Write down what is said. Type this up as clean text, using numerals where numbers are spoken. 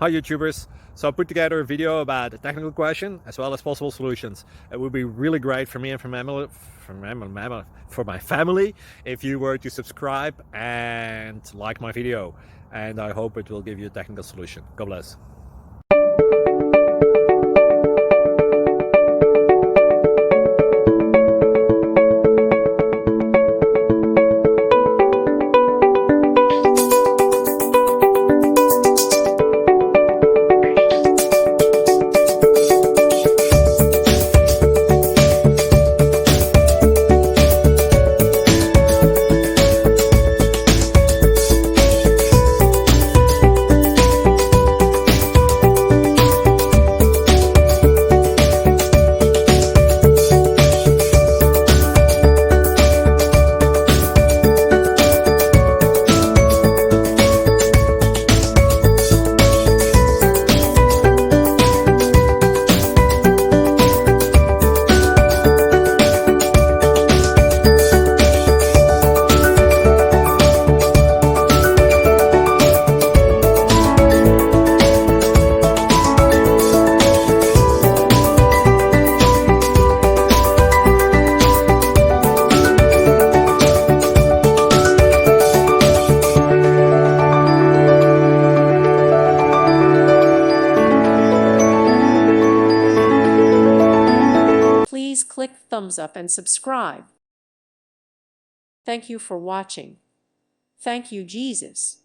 Hi YouTubers. So I put together a video about a technical question as well as possible solutions. It would be really great for me and for my family if you were to subscribe and like my video, and I hope it will give you a technical solution. God bless. Please click thumbs up and subscribe. Thank you for watching. Thank you, Jesus.